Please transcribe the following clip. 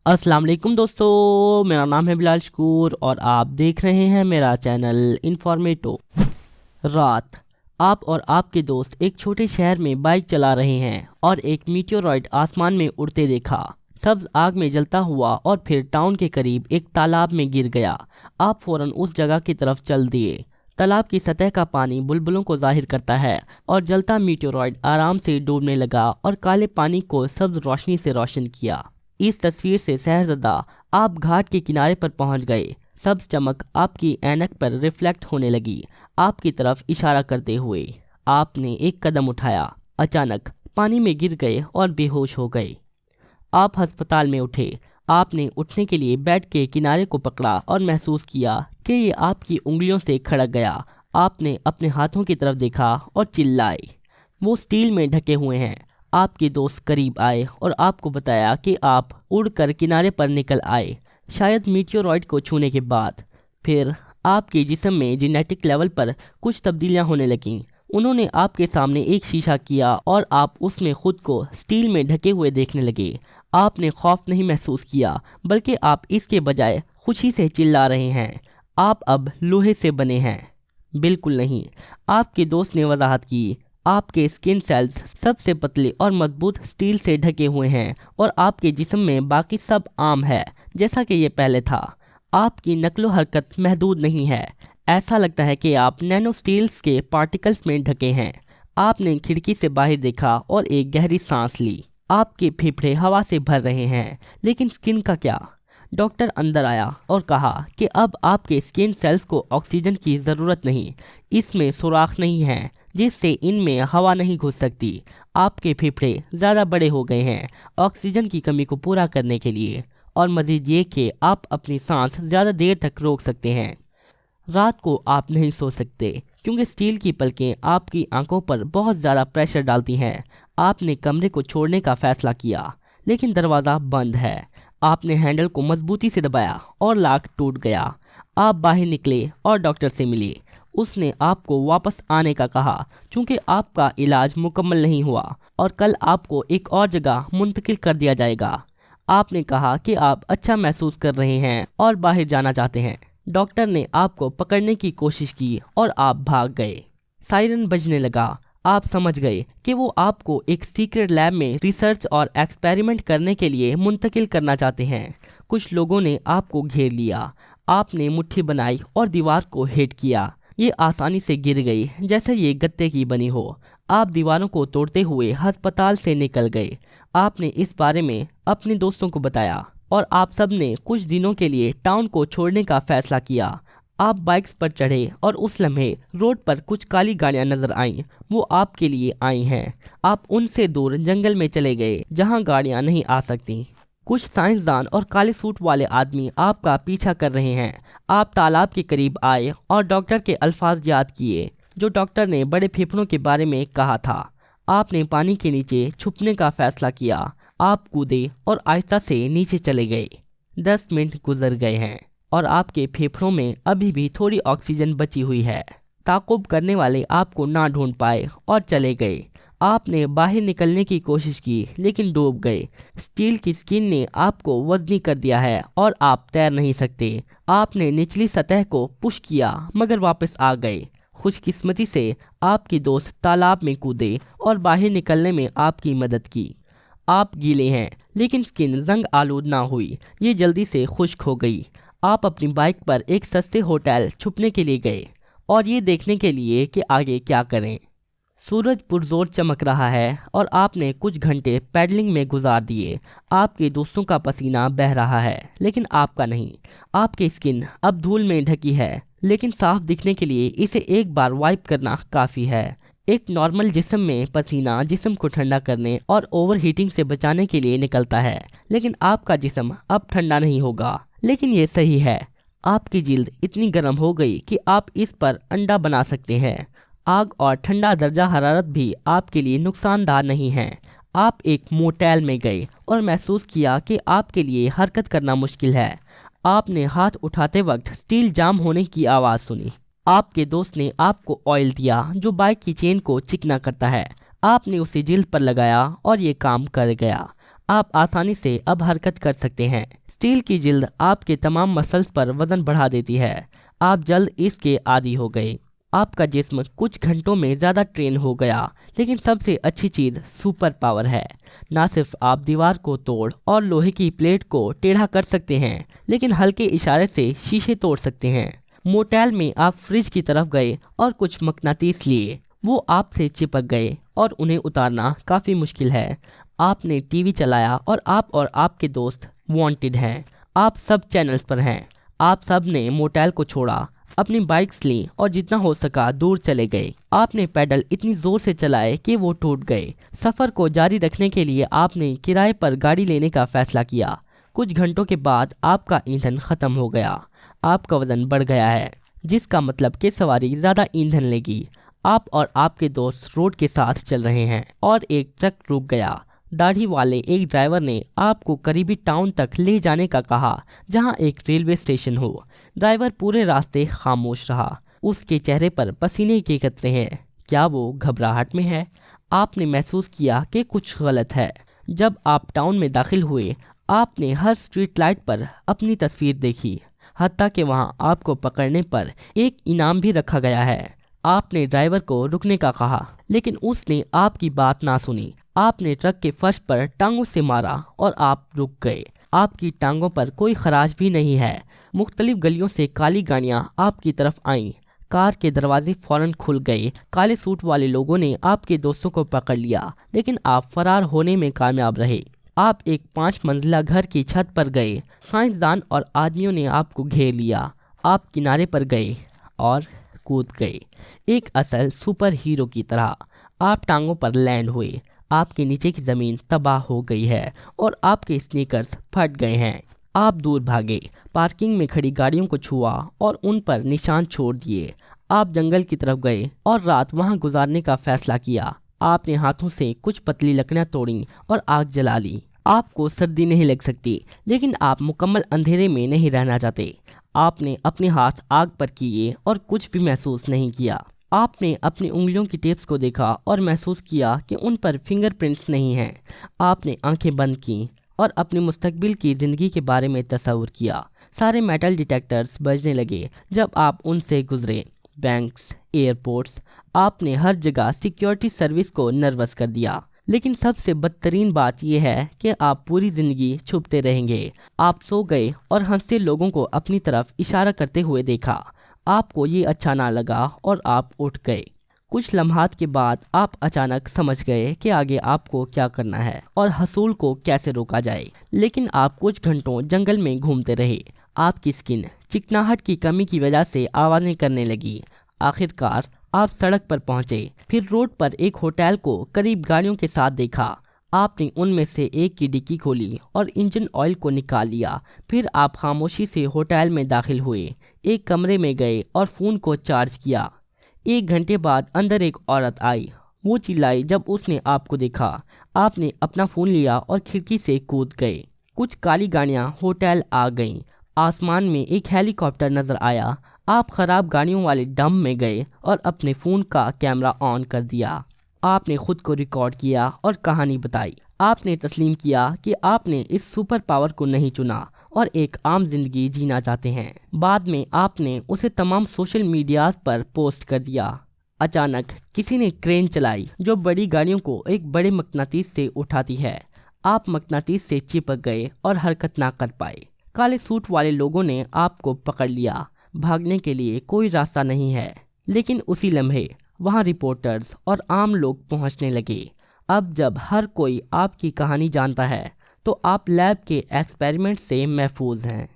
अस्सलाम वालेकुम दोस्तों, मेरा नाम है बिलाल शकूर और आप देख रहे हैं मेरा चैनल इन्फॉर्मेटो। रात आप और आपके दोस्त एक छोटे शहर में बाइक चला रहे हैं और एक मीटियोरॉइड आसमान में उड़ते देखा। सब्ज आग में जलता हुआ और फिर टाउन के करीब एक तालाब में गिर गया। आप फौरन उस जगह की तरफ चल दिए। तालाब की सतह का पानी बुलबुलों को जाहिर करता है और जलता मीटियोरॉइड आराम से डूबने लगा और काले पानी को सब्ज रोशनी से रोशन किया। इस तस्वीर से सहरज़दा आप घाट के किनारे पर पहुंच गए। सब्ज चमक आपकी ऐनक पर रिफ्लेक्ट होने लगी, आपकी तरफ इशारा करते हुए। आपने एक कदम उठाया, अचानक पानी में गिर गए और बेहोश हो गए। आप अस्पताल में उठे। आपने उठने के लिए बेड के किनारे को पकड़ा और महसूस किया कि ये आपकी उंगलियों से खड़क गया। आपने अपने हाथों की तरफ देखा और चिल्लाए, वो स्टील में ढके हुए हैं। आपके दोस्त करीब आए और आपको बताया कि आप उड़कर किनारे पर निकल आए, शायद मीटियोरॉइड को छूने के बाद। फिर आपके जिस्म में जेनेटिक लेवल पर कुछ तब्दीलियां होने लगीं। उन्होंने आपके सामने एक शीशा किया और आप उसमें खुद को स्टील में ढके हुए देखने लगे। आपने खौफ नहीं महसूस किया, बल्कि आप इसके बजाय खुशी से चिल्ला रहे हैं, आप अब लोहे से बने हैं। बिल्कुल नहीं, आपके दोस्त ने वजाहत की, आपके स्किन सेल्स सबसे पतले और मजबूत स्टील से ढके हुए हैं और आपके जिस्म में बाकी सब आम है जैसा कि ये पहले था। आपकी नकलो हरकत महदूद नहीं है। ऐसा लगता है कि आप नैनो स्टील्स के पार्टिकल्स में ढके हैं। आपने खिड़की से बाहर देखा और एक गहरी सांस ली। आपके फेफड़े हवा से भर रहे हैं, लेकिन स्किन का क्या? डॉक्टर अंदर आया और कहा कि अब आपके स्किन सेल्स को ऑक्सीजन की ज़रूरत नहीं, इसमें सुराख नहीं है जिससे इनमें हवा नहीं घुस सकती। आपके फेफड़े ज़्यादा बड़े हो गए हैं ऑक्सीजन की कमी को पूरा करने के लिए, और मज़ीद ये कि आप अपनी सांस ज़्यादा देर तक रोक सकते हैं। रात को आप नहीं सो सकते क्योंकि स्टील की पलकें आपकी आंखों पर बहुत ज़्यादा प्रेशर डालती हैं। आपने कमरे को छोड़ने का फ़ैसला किया, लेकिन दरवाज़ा बंद है। आपने हैंडल को मजबूती से दबाया और लॉक टूट गया। आप बाहर निकले और डॉक्टर से मिले। उसने आपको वापस आने का कहा क्योंकि आपका इलाज मुकम्मल नहीं हुआ और कल आपको एक और जगह मुंतकिल कर दिया जाएगा। आपने कहा कि आप अच्छा महसूस कर रहे हैं और बाहर जाना चाहते हैं। डॉक्टर ने आपको पकड़ने की कोशिश की और आप भाग गए। सायरन बजने लगा। आप समझ गए कि वो आपको एक सीक्रेट लैब में रिसर्च और एक्सपेरिमेंट करने के लिए मुंतकिल करना चाहते हैं। कुछ लोगों ने आपको घेर लिया। आपने मुट्ठी बनाई और दीवार को हिट किया। ये आसानी से गिर गई जैसे ये गत्ते की बनी हो। आप दीवारों को तोड़ते हुए अस्पताल से निकल गए। आपने इस बारे में अपने दोस्तों को बताया और आप सब ने कुछ दिनों के लिए टाउन को छोड़ने का फैसला किया। आप बाइक्स पर चढ़े और उस लम्हे रोड पर कुछ काली गाड़ियां नजर आईं। वो आपके लिए आई हैं। आप उनसे दूर जंगल में चले गए जहां गाड़ियां नहीं आ सकती। कुछ साइंसदान और काले सूट वाले आदमी आपका पीछा कर रहे हैं। आप तालाब के करीब आए और डॉक्टर के अल्फाज याद किए जो डॉक्टर ने बड़े फेफड़ों के बारे में कहा था। आपने पानी के नीचे छुपने का फैसला किया। आप कूदे और आहिस्ता से नीचे चले गए। 10 मिनट गुजर गए हैं और आपके फेफड़ों में अभी भी थोड़ी ऑक्सीजन बची हुई है। ताक़ुब करने वाले आपको ना ढूंढ पाए और चले गए। आपने बाहर निकलने की कोशिश की लेकिन डूब गए। स्टील की स्किन ने आपको वज़नी कर दिया है और आप तैर नहीं सकते। आपने निचली सतह को पुश किया मगर वापस आ गए। खुशकिस्मती से आपके दोस्त तालाब में कूदे और बाहर निकलने में आपकी मदद की। आप गीले हैं लेकिन स्किन जंग आलूद ना हुई, ये जल्दी से खुश्क हो गई। आप अपनी बाइक पर एक सस्ते होटल छुपने के लिए गए और ये देखने के लिए कि आगे क्या करें। सूरज पुरजोर चमक रहा है और आपने कुछ घंटे पैडलिंग में गुजार दिए। आपके दोस्तों का पसीना बह रहा है लेकिन आपका नहीं। आपकी स्किन अब धूल में ढकी है लेकिन साफ दिखने के लिए इसे एक बार वाइप करना काफ़ी है। एक नॉर्मल जिस्म में पसीना जिस्म को ठंडा करने और ओवर हीटिंग से बचाने के लिए निकलता है, लेकिन आपका जिस्म अब ठंडा नहीं होगा। लेकिन ये सही है, आपकी जिल्द इतनी गर्म हो गई कि आप इस पर अंडा बना सकते हैं। आग और ठंडा दर्जा हरारत भी आपके लिए नुकसानदार नहीं है। आप एक मोटेल में गए और महसूस किया कि आपके लिए हरकत करना मुश्किल है। आपने हाथ उठाते वक्त स्टील जाम होने की आवाज़ सुनी। आपके दोस्त ने आपको ऑयल दिया जो बाइक की चेन को चिकना करता है। आपने उसे जिल्द पर लगाया और ये काम कर गया। आप आसानी से अब हरकत कर सकते हैं। स्टील की जिल्द आपके तमाम मसल्स पर वजन बढ़ा देती है। आप जल्द इसके आदी हो गए। आपका जिस्म कुछ घंटों में ज़्यादा ट्रेन हो गया। लेकिन सबसे अच्छी चीज़ सुपर पावर है। ना सिर्फ आप दीवार को तोड़ और लोहे की प्लेट को टेढ़ा कर सकते हैं, लेकिन हल्के इशारे से शीशे तोड़ सकते हैं। मोटेल में आप फ्रिज की तरफ गए और कुछ मकनातीस लिए। वो आपसे चिपक गए और उन्हें उतारना काफ़ी मुश्किल है। आपने टीवी चलाया और आपके दोस्त वांटेड हैं। आप सब चैनल्स पर हैं। आप सब ने मोटेल को छोड़ा, अपनी बाइक्स ली और जितना हो सका दूर चले गए। आपने पैडल इतनी ज़ोर से चलाए कि वो टूट गए। सफ़र को जारी रखने के लिए आपने किराए पर गाड़ी लेने का फैसला किया। कुछ घंटों के बाद आपका ईंधन ख़त्म हो गया। आपका वज़न बढ़ गया है, जिसका मतलब कि सवारी ज़्यादा ईंधन लेगी। आप और आपके दोस्त रोड के साथ चल रहे हैं और एक ट्रक रुक गया। दाढ़ी वाले एक ड्राइवर ने आपको करीबी टाउन तक ले जाने का कहा, जहां एक रेलवे स्टेशन हो। ड्राइवर पूरे रास्ते खामोश रहा। उसके चेहरे पर पसीने के कतरे हैं। क्या वो घबराहट में है? आपने महसूस किया कि कुछ गलत है। जब आप टाउन में दाखिल हुए, आपने हर स्ट्रीट लाइट पर अपनी तस्वीर देखी, हत्ता कि वहां आपको पकड़ने पर एक इनाम भी रखा गया है। आपने ड्राइवर को रुकने का कहा, लेकिन उसने आपकी बात ना सुनी। आपने ट्रक के फर्श पर टांगों से मारा और आप रुक गए। आपकी टांगों पर कोई खराश भी नहीं है। मुख्तलिफ गलियों से काली गाड़ियां आपकी तरफ आईं। कार के दरवाजे फौरन खुल गए। काले सूट वाले लोगों ने आपके दोस्तों को पकड़ लिया, लेकिन आप फरार होने में कामयाब रहे। आप एक 5 मंजिला घर की छत पर गए। साइंसदान और आदमियों ने आपको घेर लिया। आप किनारे पर गए और कूद गए, एक असल सुपर हीरो की तरह। आप टांगों पर लैंड हुए। आपके नीचे की ज़मीन तबाह हो गई है और आपके स्नीकर्स फट गए हैं। आप दूर भागे, पार्किंग में खड़ी गाड़ियों को छुआ और उन पर निशान छोड़ दिए। आप जंगल की तरफ गए और रात वहां गुजारने का फैसला किया। आपने हाथों से कुछ पतली लकड़ियां तोड़ी और आग जला ली। आपको सर्दी नहीं लग सकती, लेकिन आप मुकम्मल अंधेरे में नहीं रहना चाहते। आपने अपने हाथ आग पर किए और कुछ भी महसूस नहीं किया। आपने अपनी उंगलियों की टिप्स को देखा और महसूस किया कि उन पर फिंगरप्रिंट्स नहीं हैं। आपने आंखें बंद की और अपनी मुस्तकबिल की ज़िंदगी के बारे में तस्वुर किया। सारे मेटल डिटेक्टर्स बजने लगे जब आप उनसे गुजरे। बैंक्स, एयरपोर्ट्स, आपने हर जगह सिक्योरिटी सर्विस को नर्वस कर दिया। लेकिन सबसे बदतरीन बात यह है कि आप पूरी ज़िंदगी छुपते रहेंगे। आप सो गए और हंसते लोगों को अपनी तरफ इशारा करते हुए देखा। आपको ये अच्छा ना लगा और आप उठ गए। कुछ लम्हात के बाद आप अचानक समझ गए कि आगे आपको क्या करना है और हसूल को कैसे रोका जाए। लेकिन आप कुछ घंटों जंगल में घूमते रहे। आपकी स्किन चिकनाहट की कमी की वजह से आवाज़ें करने लगी। आखिरकार आप सड़क पर पहुंचे। फिर रोड पर एक होटल को करीब गाड़ियों के साथ देखा। आपने उनमें से एक की डिक्की खोली और इंजन ऑयल को निकाल लिया। फिर आप खामोशी से होटल में दाखिल हुए, एक कमरे में गए और फ़ोन को चार्ज किया। 1 घंटे बाद अंदर एक औरत आई। वो चिल्लाई जब उसने आपको देखा। आपने अपना फ़ोन लिया और खिड़की से कूद गए। कुछ काली गाड़ियाँ होटल आ गईं। आसमान में एक हेलीकॉप्टर नज़र आया। आप ख़राब गाड़ियों वाले डंप में गए और अपने फ़ोन का कैमरा ऑन कर दिया। आपने खुद को रिकॉर्ड किया और कहानी बताई। आपने तस्लीम किया कि आपने इस सुपर पावर को नहीं चुना और एक आम जिंदगी जीना चाहते हैं। बाद में आपने उसे तमाम सोशल मीडिया पर पोस्ट कर दिया। अचानक किसी ने क्रेन चलाई जो बड़ी गाड़ियों को एक बड़े मकनातीस से उठाती है। आप मकनातीस से चिपक गए और हरकत ना कर पाए। काले सूट वाले लोगों ने आपको पकड़ लिया। भागने के लिए कोई रास्ता नहीं है। लेकिन उसी लम्हे वहाँ रिपोर्टर्स और आम लोग पहुँचने लगे। अब जब हर कोई आपकी कहानी जानता है तो आप लैब के एक्सपेरिमेंट से महफूज हैं।